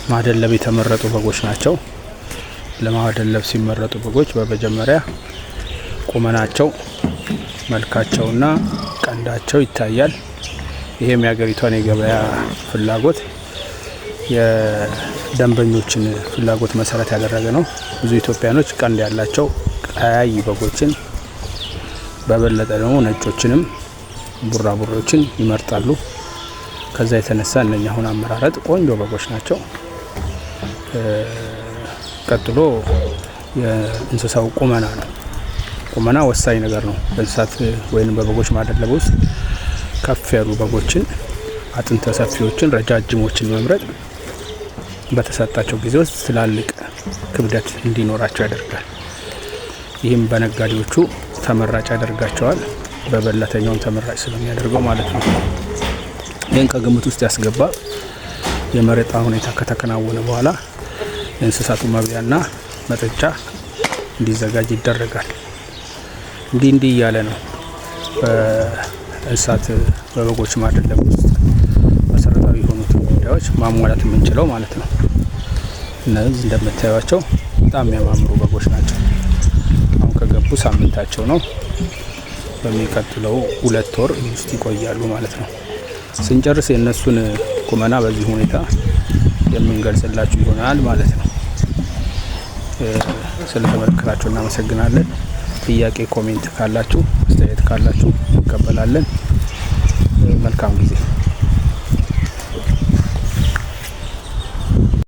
ለማደለብ የተመረጡ በጎች ናቸው። ለማደለብ ሲመረጡ በጎች በመጀመሪያ ቁመናቸው፣ መልካቸውና ቀንዳቸው ይታያል። ይሄም የሀገሪቷን የገበያ ፍላጎት የደንበኞችን ፍላጎት መሰረት ያደረገ ነው። ብዙ ኢትዮጵያኖች ቀንድ ያላቸው ቀያይ በጎችን በበለጠ ደግሞ ነጮችንም ቡራቡሮችን ይመርጣሉ። ከዛ የተነሳ እነኛ አሁን አመራረጥ ቆንጆ በጎች ናቸው። ቀጥሎ የእንስሳው ቁመና ነው። ቁመና ወሳኝ ነገር ነው። በእንስሳት ወይም በበጎች ማደለብ ውስጥ ከፍ ያሉ በጎችን፣ አጥንተ ሰፊዎችን፣ ረጃጅሞችን መምረጥ በተሰጣቸው ጊዜ ውስጥ ትላልቅ ክብደት እንዲኖራቸው ያደርጋል። ይህም በነጋዴዎቹ ተመራጭ ያደርጋቸዋል። በበላተኛውም ተመራጭ ስለሚያደርገው ማለት ነው። ይህን ከግምት ውስጥ ያስገባ የመረጣ ሁኔታ ከተከናወነ በኋላ የእንስሳቱ መብያና መጠጫ እንዲዘጋጅ ይደረጋል። እንዲህ እያለ ነው በእንስሳት በበጎች ማደለብ ውስጥ መሰረታዊ የሆኑት ጉዳዮች ማሟላት የምንችለው ማለት ነው። እነዚህ እንደምታዩቸው በጣም የሚያማምሩ በጎች ናቸው። አሁን ከገቡ ሳምንታቸው ነው። በሚቀጥለው 2 ወር ውስጥ ይቆያሉ ማለት ነው። ስንጨርስ የእነሱን ቁመና በዚህ ሁኔታ የምንገልጽላችሁ ይሆናል ማለት ነው። ስለተመለከታችሁ እናመሰግናለን። ጥያቄ፣ ኮሜንት ካላችሁ፣ አስተያየት ካላችሁ እንቀበላለን። መልካም ጊዜ